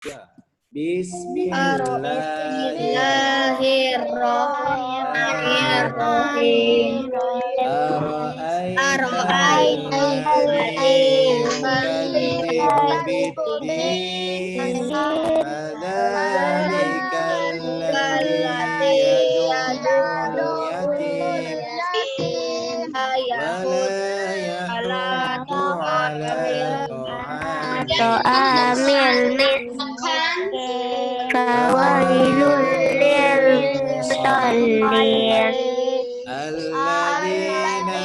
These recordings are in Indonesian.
Ya. Bismillahirrahmanirrahim. Ara'aital yukadzibu biddin fadzalikal ladzi yad'ul yatim wala yahuddu ala Ta'amil fawailul lil musallin alladzina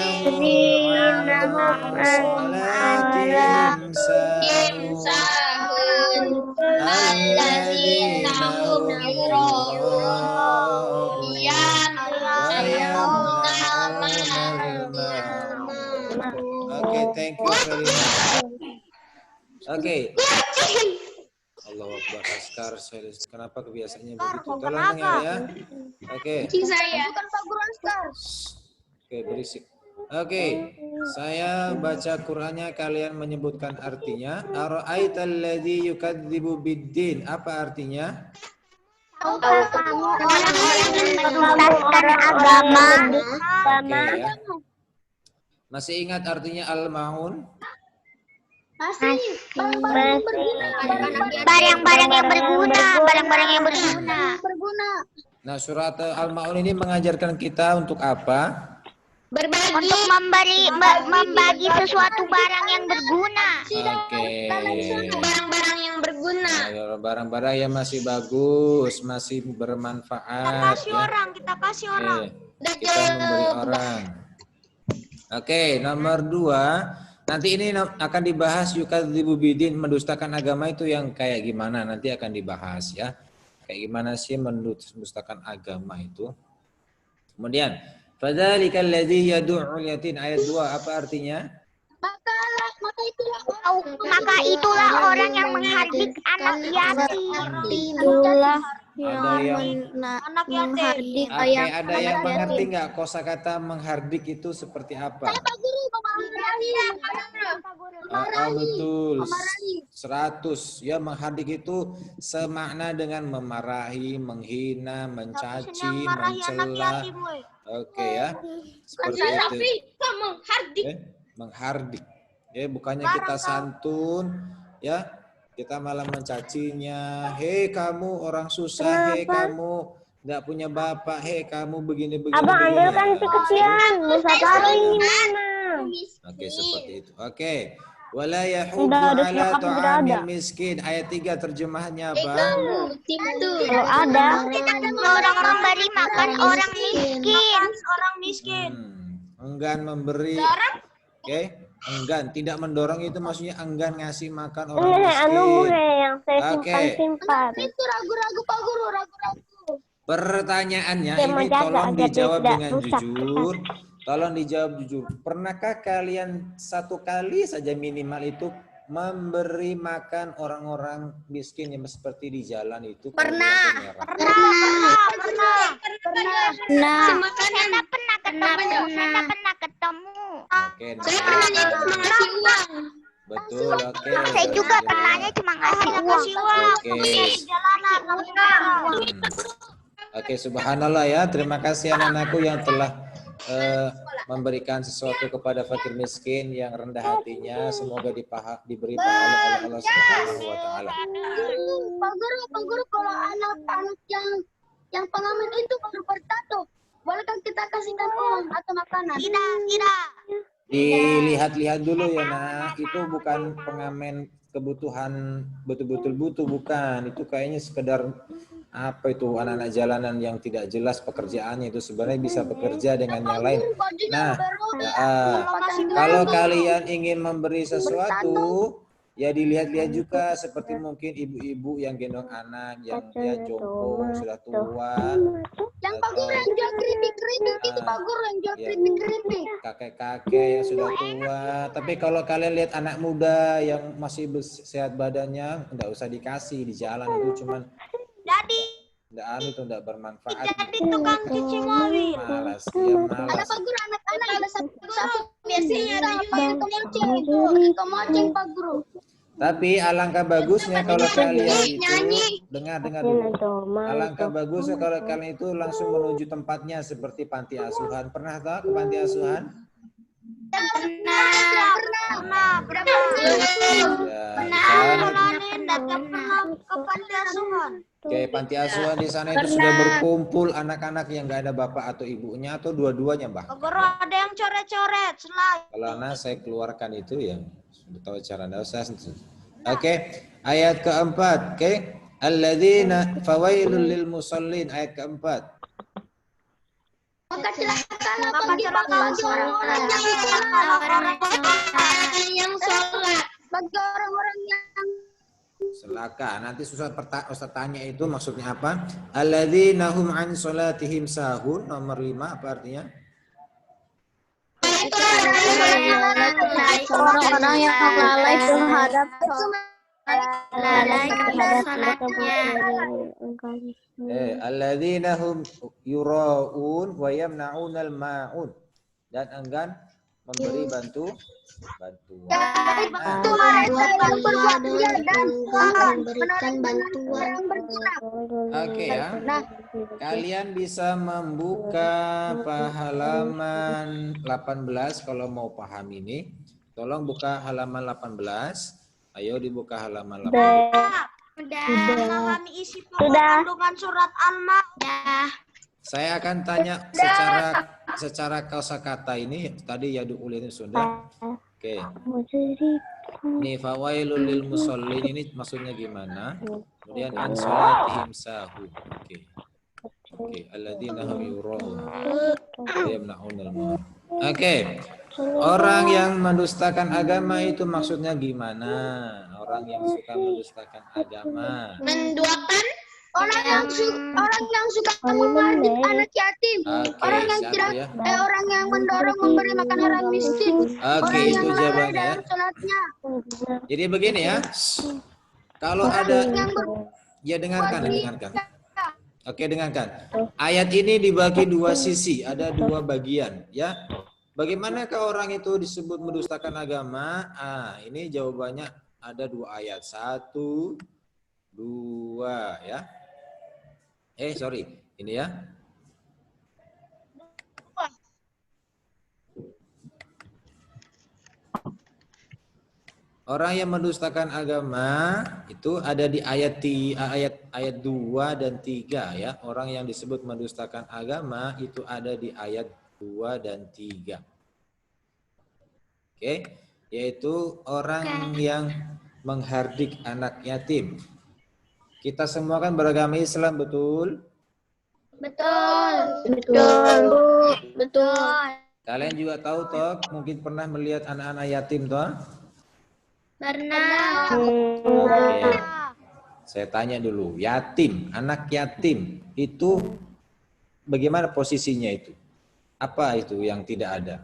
hum an salatihim sahun alladzina hum yura'un wa yamna'unal ma'un. Oke, thank you very much. Oke. Allahu Akbar, Askar. Kenapa kebiasaannya begitu? Tolong dengar ya. Oke. Bukan Pak Guru Askar. Oke, berisik. Oke, saya baca Qur'annya, kalian menyebutkan artinya. Ara'aital ladzi yukadzibu biddin. Apa artinya? Tahukah kamu orang-orang yang mendustakan agama? Oke, ya. Masih ingat artinya al-maun? Masih. Barang-barang yang berguna. Nah, surat al-maun ini mengajarkan kita untuk apa? Berbagi. Untuk membagi sesuatu barang yang berguna. Oke. Barang-barang yang berguna. Nah, barang-barang yang masih bagus, masih bermanfaat. Kita kasih orang. Kita memberi orang. Oke, nomor 2. Nanti ini akan dibahas yukadzibu biddin, mendustakan agama itu yang kayak gimana, nanti akan dibahas ya. Kayak gimana sih mendustakan agama itu. Kemudian, fadzalikal ladzi yad'ul yatim, ayat 2 apa artinya? Maka itulah orang yang menghardik anak yatim. Itulah anak yatim. Ada yang mengerti nggak kosakata menghardik itu seperti apa? Betul. 100 ya, menghardik itu semakna dengan memarahi, menghina, mencaci, mencela. Oke ya. Seperti itu. Menghardik. Ya, bukannya kita santun ya, kita malah mencacinya. Hei kamu orang susah, hei kamu nggak punya bapak, hei kamu begini-begini. Abang ambilkan si kecilan, Musa taruh ini mana? Oke, seperti itu. Oke. Wala yahuddu ala ta'amil miskin. Ayat 3 terjemahnya apa? Kalau ada orang memberi makan orang miskin. Enggan memberi. Oke. Enggan, tidak mendorong itu maksudnya enggan ngasih makan orang miskin. Yang saya simpan. Itu ragu-ragu Pak Guru, ragu-ragu. Pertanyaannya ini tolong dijawab dengan jujur. Tolong dijawab jujur. Pernahkah kalian satu kali saja minimal itu memberi makan orang-orang miskin yang seperti di jalan itu? Pernah. Saya pernah ketemu. Oke. Saya pernahnya cuma ngasih uang. Betul, oke. Saya juga pernahnya cuma ngasih uang. Oke. Oke, subhanallah ya. Terima kasih anak-anakku yang telah memberikan sesuatu kepada fakir miskin yang rendah hatinya. Semoga diberi pahala oleh Allah Subhanahu wa taala. Pak Guru, kalau anak-anak yang pengamen itu baru bertato, bolehkah kita kasihkan uang atau makanan? Tidak. Dilihat-lihat dulu ya, Nak. Itu bukan pengamen kebutuhan betul-betul butuh, bukan. Itu kayaknya sekedar apa itu, anak-anak jalanan yang tidak jelas pekerjaannya, itu sebenarnya bisa bekerja dengan yang lain. Nah, kalau kalian ingin memberi sesuatu, ya dilihat-lihat juga, seperti mungkin ibu-ibu yang gendong anak, yang dia jompo, sudah tua. Yang Pak Guru yang jual keripik itu, Pak Guru yang jual keripik. Kakek-kakek yang sudah tua. Tapi kalau kalian lihat anak muda yang masih sehat badannya, enggak usah dikasih di jalan, itu cuman enggak bermanfaat. Jadi tukang cuci mobil. Malas, dia malas. Ada Pak Guru, anak-anak ada satu biasanya ada juga kemoceng Pak Guru. Tapi alangkah bagusnya kalau kalian itu dengar dulu. Alangkah bagusnya kalau kalian itu langsung menuju tempatnya seperti panti asuhan. Pernah tahu ke panti asuhan? Pernah. Ya, di sana. Ke panti asuhan. Oke, panti asuhan di sana itu sudah berkumpul anak-anak yang nggak ada bapak atau ibunya atau dua-duanya bahkan. Guru ada yang coret-coret selai. Kalau saya keluarkan itu yang sudah tahu cara dosa. Oke, ayat keempat. Oke, alladzina fawailul lil musallin ayat keempat. Maka celakalah bagi orang-orang yang sholat. Bagi orang-orang yang Selaka. Nanti Ustaz tanya itu maksudnya apa? Alladzina hum an salatihim sahun. Nomor 5 apa artinya? orang-orang yang lalai terhadap Alladzina hum yuraun wa yamna'unal ma'un. Dan enggan memberi bantuan. memberikan bantuan. Oke ya. Kalian bisa membuka halaman 18 kalau mau paham ini. Tolong buka halaman 18. Ayo dibuka halaman 18. Sudah memahami isi pokok kandungan surat Al-Maidah. Saya akan tanya secara kosakata ini tadi ya ini sudah. Oke. Nih fawailul lil musallin ini maksudnya gimana? Kemudian an salatihim sahun. Oke. Alladzina hum yuraun wa yamna'unal ma'un. Oke. Orang yang mendustakan agama itu maksudnya gimana? Orang yang suka mendustakan agama. Menduakan orang yang suka menghardik anak yatim, orang yang tidak orang yang mendorong memberi makan orang miskin, Oke, itu jawabannya ya. Sholatnya. Jadi begini ya. Kalau ada ya dengarkan. Oke, dengarkan. Ayat ini dibagi dua sisi, ada dua bagian ya. Bagaimanakah orang itu disebut mendustakan agama? Ini jawabannya ada dua ayat. 1, 2 ya. Ini ya. Orang yang mendustakan agama itu ada di ayat 2 dan 3 ya. Orang yang disebut mendustakan agama itu ada di ayat 2 dan 3. Oke, yaitu orang yang menghardik anak yatim. Kita semua kan beragama Islam, betul? Betul. Kalian juga tahu toh, mungkin pernah melihat anak-anak yatim toh? Pernah. Oke. Saya tanya dulu, yatim, anak yatim itu bagaimana posisinya itu? Apa itu yang tidak ada?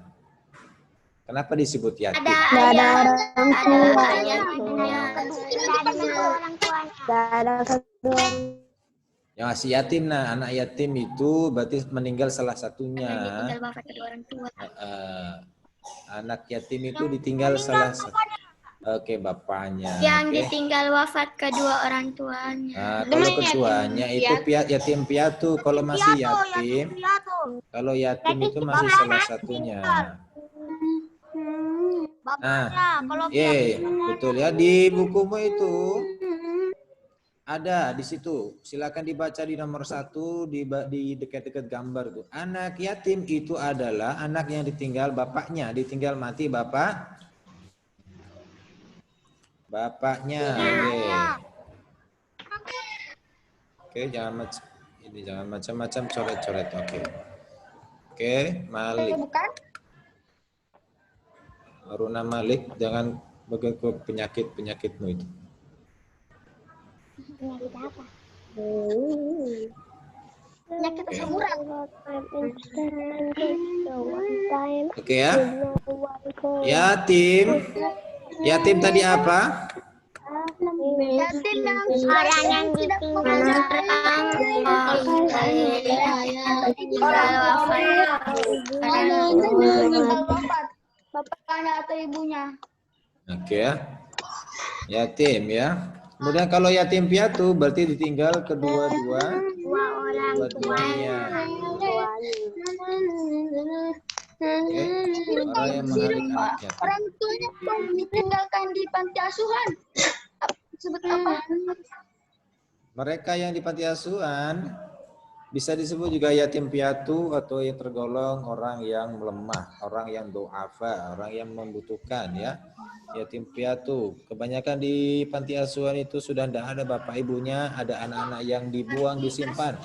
Kenapa disebut yatim? Ada orang tua. Yang masih yatim, anak yatim itu berarti meninggal salah satunya. Anak yatim itu ditinggal salah satu. Oke, bapaknya. Yang ditinggal wafat kedua orang tuanya. Kalau keduanya itu yatim piatu. Kalau masih yatim, kalau yatim itu masih salah satunya. Betul ya, di bukumu itu ada di situ. Silakan dibaca di nomor 1 di dekat-dekat gambar tuh. Anak yatim itu adalah anak yang ditinggal bapaknya, ditinggal mati bapaknya. Oke, jangan macam-macam coret-coret. Oke, Malik. Haruna Malik, jangan begitu penyakitmu itu. Penyakit asam urat. Oke ya. Yatim tadi apa? Yatim yang orang yang tidak wafat bapaknya atau ibunya. Oke ya. Yatim ya. Kemudian kalau yatim piatu berarti ditinggal kedua-duanya. Oke, orang yang menghardik anak yatim. Orang tuanya pun ditinggalkan di panti asuhan. Sebut apa? Mereka yang di panti asuhan bisa disebut juga yatim piatu atau yang tergolong orang yang lemah, orang yang du'afa, orang yang membutuhkan ya. Yatim piatu. Kebanyakan di panti asuhan itu sudah tidak ada bapak ibunya, ada anak-anak yang dibuang, disimpan.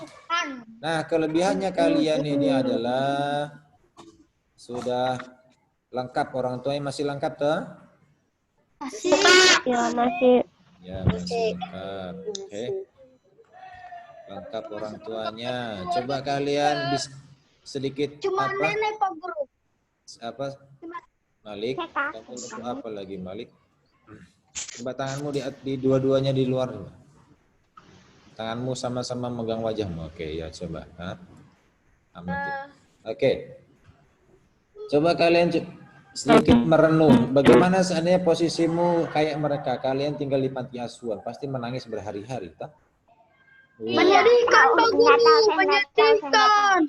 Nah, kelebihannya kalian ini adalah sudah lengkap, orang tuanya masih lengkap toh? Ya masih. Ya, masih lengkap. Oke. Lengkap orang tuanya. Coba kalian sedikit Cuma apa? nenek Pak Guru. Apa? Malik, kamu butuh apa lagi Malik? Coba tanganmu di dua-duanya di luar. Tanganmu sama-sama megang wajahmu. Oke, ya coba. Amati. Oke. Coba kalian sedikit merenung. Bagaimana seandainya posisimu kayak mereka? Kalian tinggal di panti asuhan, pasti menangis berhari-hari, tak? Menyedihkan Pak Guru, menyedihkan.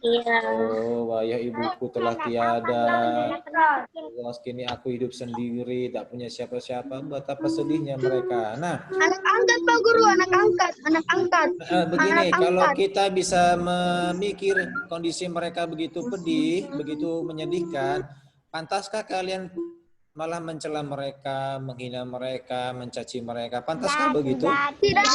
Oh, ayah ibuku telah tiada. Terus kini aku hidup sendiri, tak punya siapa-siapa. Betapa sedihnya mereka. Nah, Anak angkat Pak Guru, anak angkat. begini, Anak kalau angkat. kita bisa memikir kondisi mereka begitu pedih, begitu menyedihkan, pantaskah kalian malah mencela mereka, menghina mereka, mencaci mereka? Pantaskah begitu? Tidak.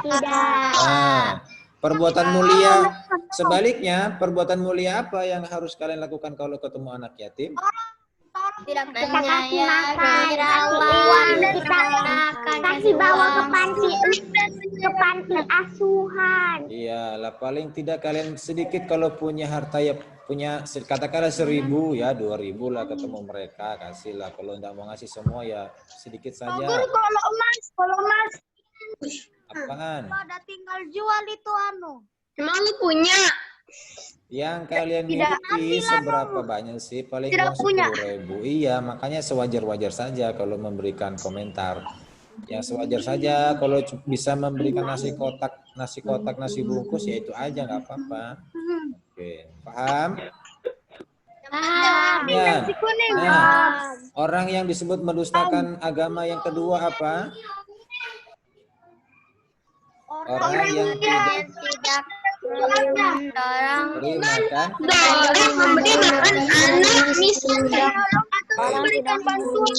Nah, perbuatan mulia sebaliknya, perbuatan mulia apa yang harus kalian lakukan kalau ketemu anak yatim? Tidak menyayang, kita kasih bawa ke panti asuhan. Iya, lah paling tidak kalian sedikit kalau punya harta ya punya katakanlah 1.000 ya 2.000 lah ketemu mereka kasih lah. Kalau tidak mau ngasih semua ya sedikit Pak saja. Guru kalau emas. Apaan? Ada tinggal jual itu Emang lu punya? Yang kalian miliki seberapa banyak sih? Paling Tidak uang punya. 10.000. Iya, makanya sewajar-wajar saja kalau memberikan komentar. Ya sewajar saja kalau bisa memberikan nasi kotak, nasi bungkus ya itu aja nggak apa-apa. Oke, paham? Ya. Nasi kuning. Nah, orang yang disebut mendustakan agama yang kedua apa? Orang yang tidak beri makan. Memberi makan anak miskin. Atau memberikan bantuan.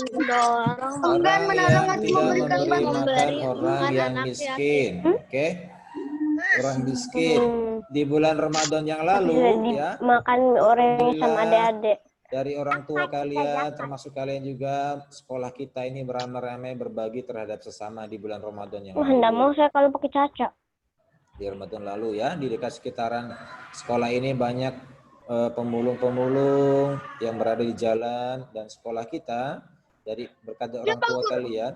Orang yang tidak memberikan memberi bantuan. makan orang yang miskin. Oke? Orang miskin. Di bulan Ramadan yang lalu ya. Makan orang sama adik-adik. Dari orang tua kalian, termasuk kalian juga, sekolah kita ini beramai-ramai berbagi terhadap sesama di bulan Ramadan yang Wah, enggak mau lalu. saya kalau pakai caca. Di Ramadan lalu ya, di dekat sekitaran sekolah ini banyak pemulung-pemulung yang berada di jalan dan sekolah kita dari berkat orang tua kalian,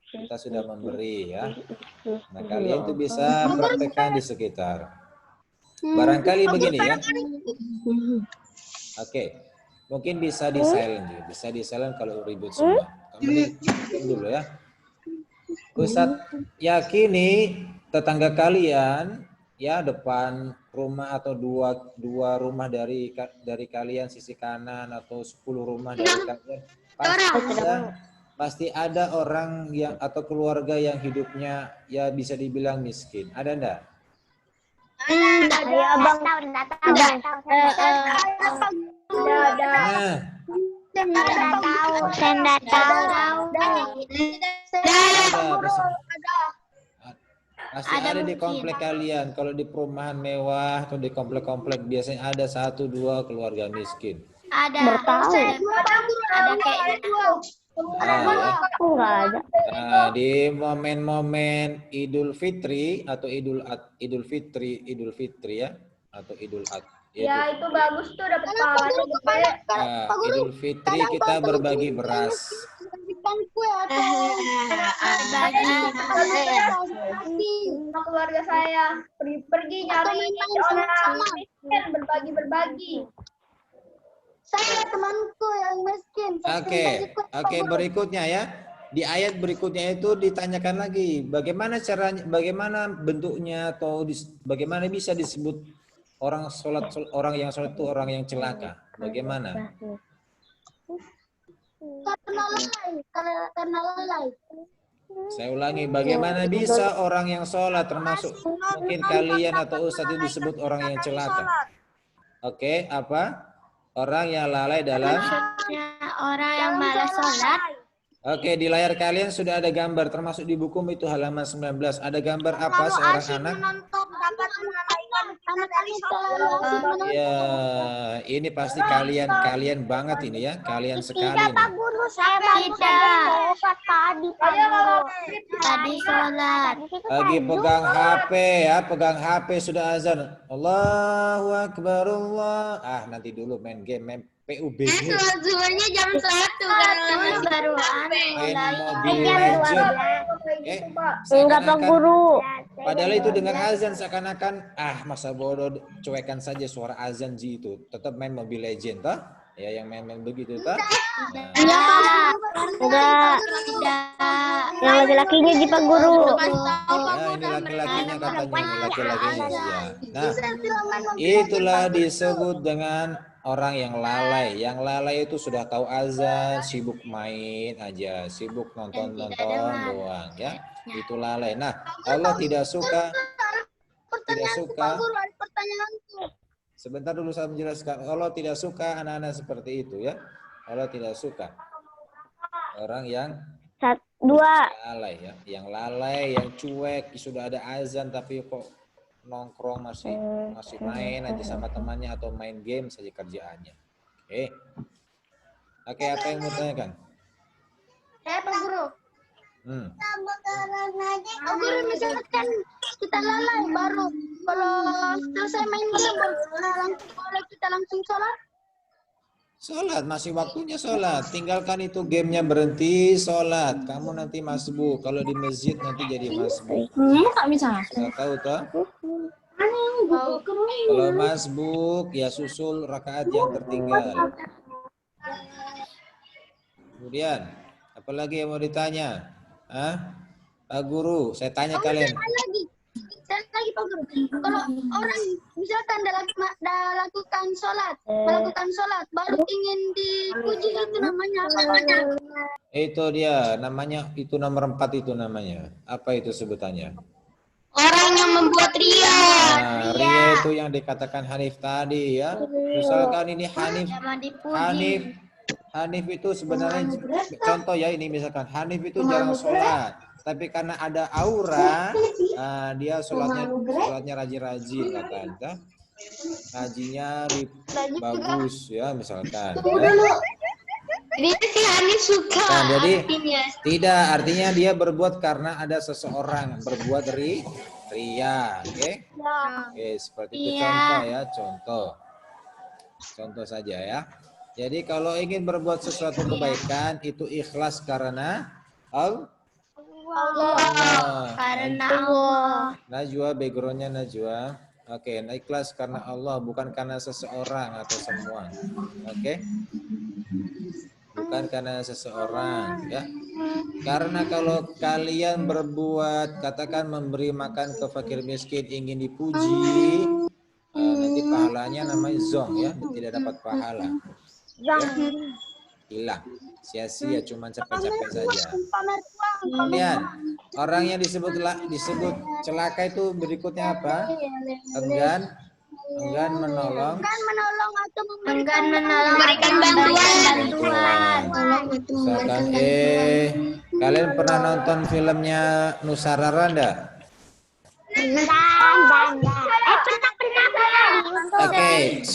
kita sudah memberi ya. Nah, kalian itu bisa praktekkan di sekitar. Barangkali begini ya. Oke. Mungkin bisa di silent juga. Bisa di silent kalau ribut semua. Kamu dulu ya. Ustadz yakini tetangga kalian ya depan rumah atau dua rumah dari kalian sisi kanan atau 10 rumah dari kalian pasti ada orang yang atau keluarga yang hidupnya ya bisa dibilang miskin. Ada enggak? Ayo abang. Nah, Saya tahu. pasti ada di komplek kalian. Kalau di perumahan mewah atau di komplek-komplek biasanya ada 1-2 keluarga miskin. Ada. Bertahu. Ada kayak Nah, ya. Aku nggak ada. Nah, di momen-momen Idul Fitri atau Idul Fitri ya atau Idul Adha. Ya itu bagus tuh dapat pahala. Idul Fitri kita berbagi beras. Sama keluarga saya pergi nyari orang miskin berbagi. Saya temanku yang miskin. Oke, berikutnya ya. di ayat berikutnya itu ditanyakan lagi bagaimana caranya, bagaimana bentuknya atau bagaimana bisa disebut orang yang sholat itu orang yang celaka. Bagaimana? Karena lalai, karena lalai. Saya ulangi, bagaimana bisa orang yang sholat termasuk mungkin kalian atau ustadz itu disebut orang yang celaka? Oke, apa? Orang yang lalai dalam? Orang yang malas sholat. Oke, di layar kalian sudah ada gambar, termasuk di buku itu halaman 19. Ada gambar apa seorang anak? Ya, ini pasti kalian banget ini ya, kalian sekali nih. Guru saya tidak. Tadi sholat. Lagi pegang HP ya, pegang HP sudah azan. Allahu Akbar Allah. Nanti dulu main game, main PUBG. Zuhurnya jam 1 kan. Baru Main Mobile Legend. Enggak Pak Guru. Padahal itu dengan azan seakan-akan masa bodoh, cuekan saja suara azan ji itu. Tetap main Mobile Legend toh? Ya yang main-main begitu toh? Enggak. Yang laki-lakinya di Pak Guru. Ya ini laki-lakinya katanya, ini laki-lakinya ya. Nah, itulah disebut dengan orang yang lalai. Yang lalai itu sudah tahu azan, sibuk main aja, sibuk nonton-nonton doang ya. Itu lalai. Nah, Allah tidak suka. Sebentar dulu saya menjelaskan. Allah tidak suka anak-anak seperti itu ya. Allah tidak suka orang yang lalai ya. Yang lalai, yang cuek, sudah ada azan tapi kok nongkrong masih main aja sama temannya atau main game saja kerjaannya. Oke, apa yang mau tanyakan? Pak Guru. Pak Guru misalkan kita lalai baru kalau selesai main game baru kita langsung sholat. Sholat, masih waktunya sholat. Tinggalkan itu gamenya, berhenti sholat. Kamu nanti masbuk. Kalau di masjid nanti jadi masbuk. Sudah tahu toh? Kalau masbuk ya susul rakaat yang tertinggal. Kemudian, apalagi yang mau ditanya? Pak Guru, saya tanya kalian. Saya lagi Pak Guru. Kalau orang misalkan melakukan sholat, baru ingin dipuji itu namanya apa? Itu dia, namanya itu nomor 4 itu namanya. Apa itu sebutannya? Orang yang membuat ria. Ria itu yang dikatakan Hanif tadi ya. Misalkan ini Hanif itu sebenarnya contoh ya, ini misalkan Hanif itu jarang sholat, tapi karena ada aura, dia sholatnya rajin-rajin katanya, ngajinya bagus ya misalkan. Dia si Hanif suka. Nah, jadi tidak artinya dia berbuat karena ada seseorang berbuat ria, oke? Seperti itu contoh ya, contoh saja ya. Jadi kalau ingin berbuat sesuatu kebaikan itu ikhlas karena Allah. Karena Allah. Najwa, backgroundnya Najwa. Oke, ikhlas karena Allah, bukan karena seseorang atau semua. Oke, bukan karena seseorang ya. Karena kalau kalian berbuat, katakan memberi makan ke fakir miskin, ingin dipuji, nanti pahalanya namanya zong ya, tidak dapat pahala. Hilang, sia-sia, cuma capek-capek saja. Kemudian orang yang disebut celaka itu berikutnya apa? Enggan menolong atau Enggan memberikan bantuan. Misalkan kalian pernah nonton filmnya Nusarara enggak? Oke.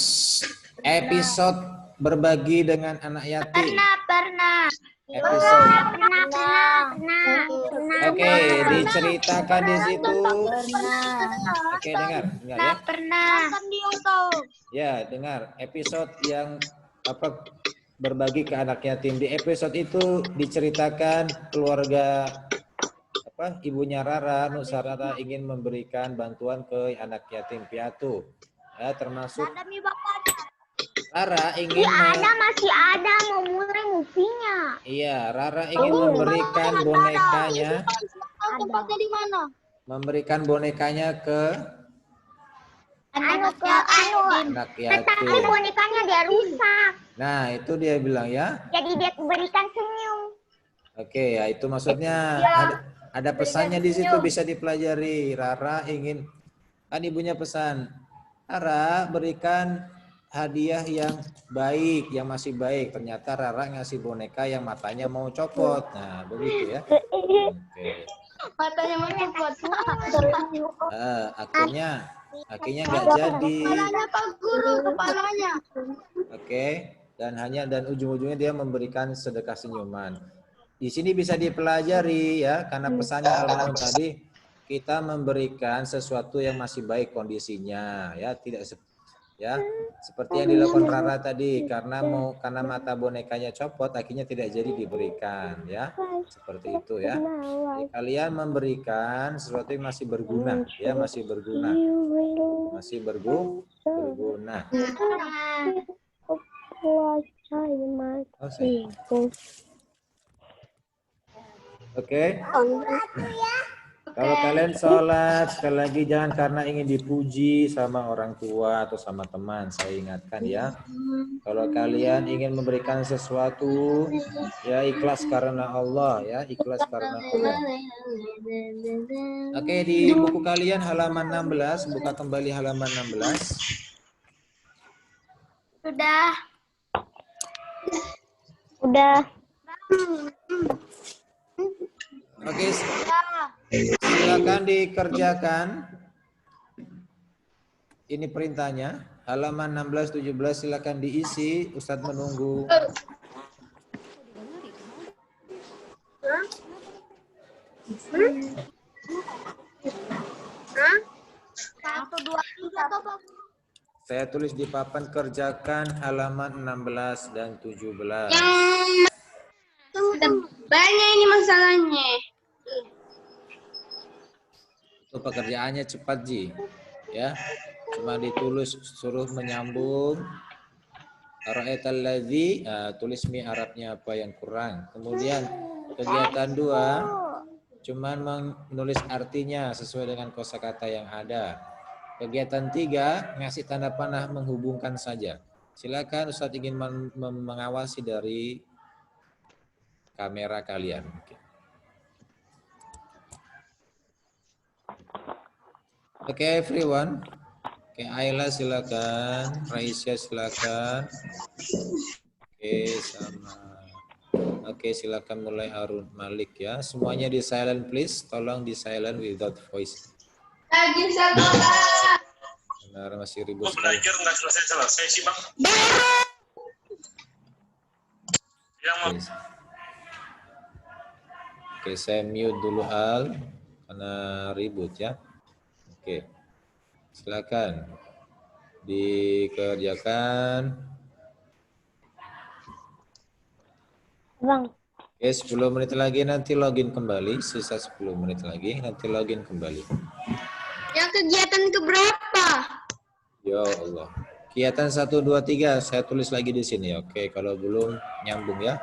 Episode berbagi dengan anak yatim. Pernah. Episode. Pernah. Oke, diceritakan di situ. Oke, dengar ya. Pernah. Ya, dengar episode yang berbagi ke anak yatim. Di episode itu diceritakan keluarga ibunya Rara, Nusarara ingin memberikan bantuan ke anak yatim piatu. Ya, termasuk Rara Si ingin Ada masih ada mau mulai movie-nya. iya, Rara ingin memberikan bonekanya, Tahu tempatnya di mana? memberikan bonekanya ke Anu ke anu. anak Tetapi yatim. bonekanya dia rusak. Nah, itu dia bilang ya. Jadi dia berikan senyum. Oke, ya itu maksudnya ada pesannya di situ bisa dipelajari. Rara ingin kan ibunya pesan, Rara berikan hadiah yang baik, yang masih baik. Ternyata Rara ngasih boneka yang matanya mau copot. Nah, begitu ya. Oke. Matanya mau copot. Akhirnya nggak jadi. Kepalanya Pak Guru, kepalanya. Oke. Dan ujung-ujungnya dia memberikan sedekah senyuman. Di sini bisa dipelajari ya, karena pesannya Al-Maun tadi kita memberikan sesuatu yang masih baik kondisinya, ya tidak ya seperti yang dilakukan Rara tadi karena mata bonekanya copot akhirnya tidak jadi diberikan, ya seperti itu ya. Jadi, kalian memberikan sesuatu yang masih berguna, ya masih berguna. Oke. Kalau kalian sholat, sekali lagi jangan karena ingin dipuji sama orang tua atau sama teman. Saya ingatkan ya. Kalau kalian ingin memberikan sesuatu, ya ikhlas karena Allah, ya ikhlas karena Allah. Oke, di buku kalian halaman 16, buka kembali halaman 16. Udah. Oke, silakan dikerjakan. Ini perintahnya. Halaman 16-17 silakan diisi. Ustadz menunggu. Saya tulis di papan kerjakan halaman 16 dan 17. Banyak ini masalahnya. Itu pekerjaannya cepat Ji, ya. Cuma ditulis suruh menyambung. Ra'aital ladzi, tulis mi Arabnya apa yang kurang. Kemudian kegiatan 2 cuman menulis artinya sesuai dengan kosakata yang ada. Kegiatan 3 ngasih tanda panah menghubungkan saja. Silakan Ustadz ingin mengawasi dari kamera kalian. Oke, everyone. Oke, Ayla silakan, Raisya silakan. Oke, silakan mulai Harun Malik ya. Semuanya di silent please. Tolong di silent without voice. Lagi salah. Benar, masih ribut sekali. Belajar nggak selesai sih Bang. Oke, saya mute dulu Al karena ribut ya. Oke, silakan dikerjakan. Bang. Oke, 10 menit lagi nanti login kembali. Sisa 10 menit lagi nanti login kembali. Yang kegiatan keberapa? Ya Allah. Kegiatan 1, 2, 3 saya tulis lagi di sini. Oke, kalau belum nyambung ya.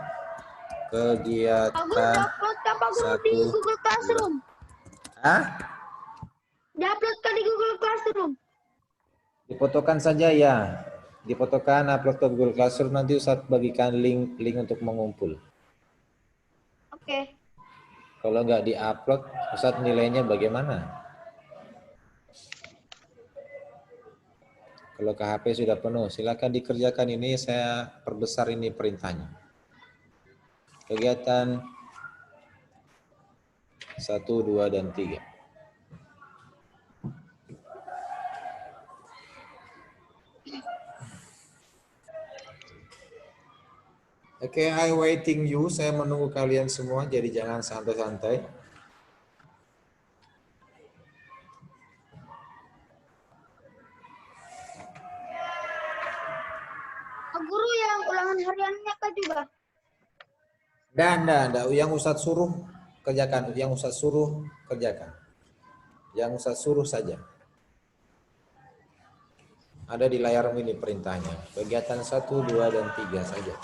Kegiatan Di Google Classroom. Diupload ke di Google Classroom. Difotokan saja ya. Difotokan, upload ke Google Classroom, nanti Ustadz bagikan link untuk mengumpul. Oke. Kalau nggak di-upload, Ustadz nilainya bagaimana? Kalau KHP sudah penuh, silakan dikerjakan ini, saya perbesar ini perintahnya. Kegiatan 1, 2, dan 3. Oke, I waiting you. Saya menunggu kalian semua, jadi jangan santai-santai. Guru yang ulangan hariannya kah juga? Enggak. Yang Ustadz suruh kerjakan. Yang Ustadz suruh kerjakan. Yang Ustadz suruh saja. Ada di layarmu ini perintahnya. Kegiatan 1, 2, dan 3 saja.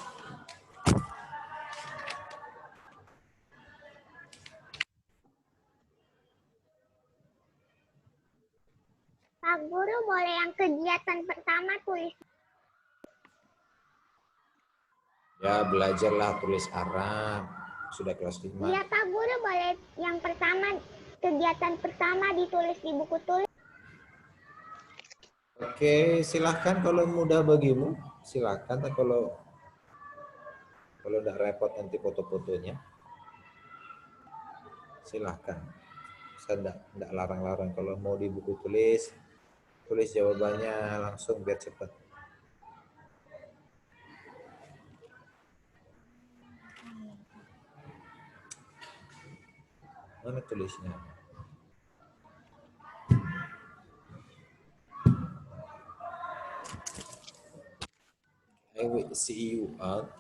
Pak Guru boleh yang kegiatan pertama tulis. Ya, belajarlah tulis Arab. Sudah kelas 5. Iya Pak Guru boleh yang pertama, kegiatan pertama ditulis di buku tulis. Oke, silahkan kalau mudah bagimu. Silahkan, kalau tidak repot nanti foto-fotonya. Silahkan. Saya tidak larang-larang. Kalau mau di buku tulis jawabannya langsung biar cepat. Mana tulisnya? I will see you out.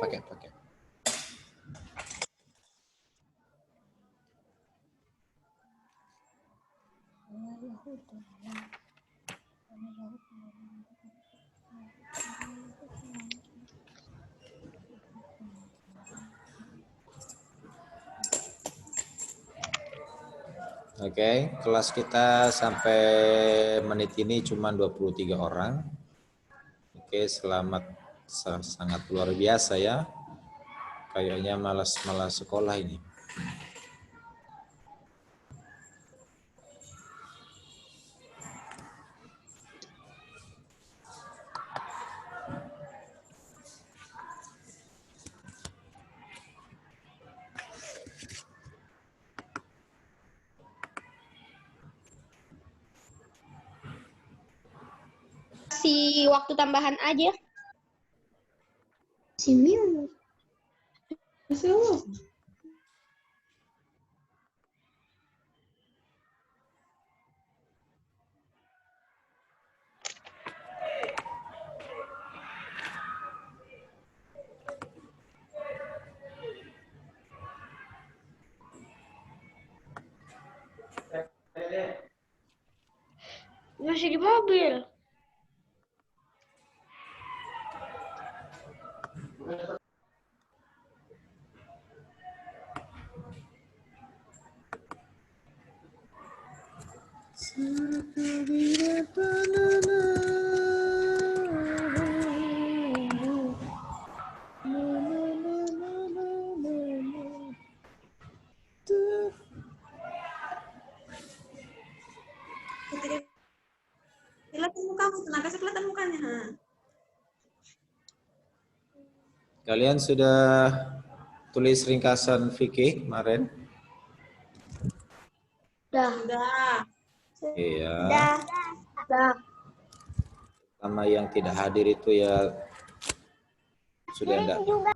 Pakai. Oke, kelas kita sampai menit ini cuma 23 orang. Oke, selamat, sangat luar biasa ya. Kayaknya malas sekolah ini. Kasih waktu tambahan aja. Masih di mobil. Kelihatan mukamu, tenaga kelihatan mukanya. Kalian sudah tulis ringkasan fikih kemarin? Udah. Iya. Dah. Sama yang tidak hadir itu ya sudah Kirim enggak juga.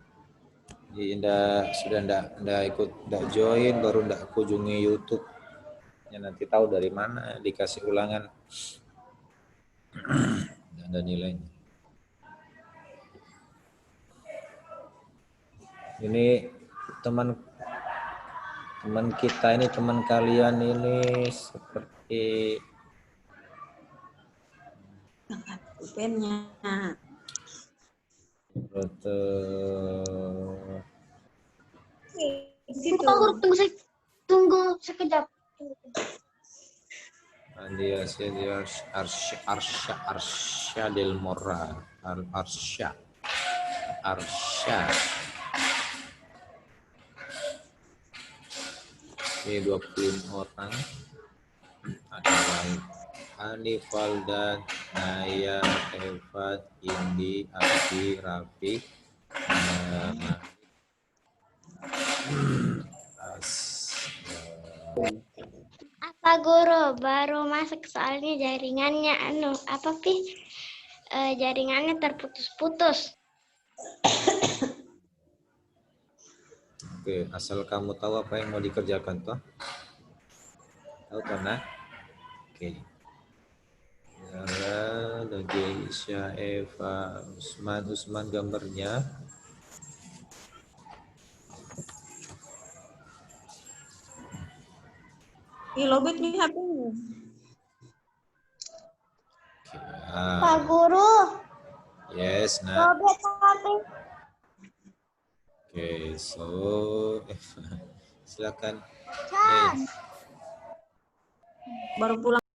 sudah enggak ikut, enggak join, baru enggak kunjungi YouTube. Ya nanti tahu dari mana dikasih ulangan. Enggak ada nilainya. Ini teman kita ini, teman kalian ini seperti Pulpennya. Di situ. Pak Guru, tunggu sekejap. Andia Arsya Del Mora Arsya. Ini 25 orang. Ada Anifal dan Naya, Eva, Indi, Abi, Rafi, Apa Guru? Baru masuk soalnya jaringannya apa Pi? Jaringannya terputus-putus. Oke, asal kamu tahu apa yang mau dikerjakan toh? Tahu karena? Oke. Zara, Isya, Eva, Usman gambarnya. Ih, lobet nih HP-nya. Pak Guru, Yes, nah. robek HP. Oke, so silakan. Cas. Baru pulang.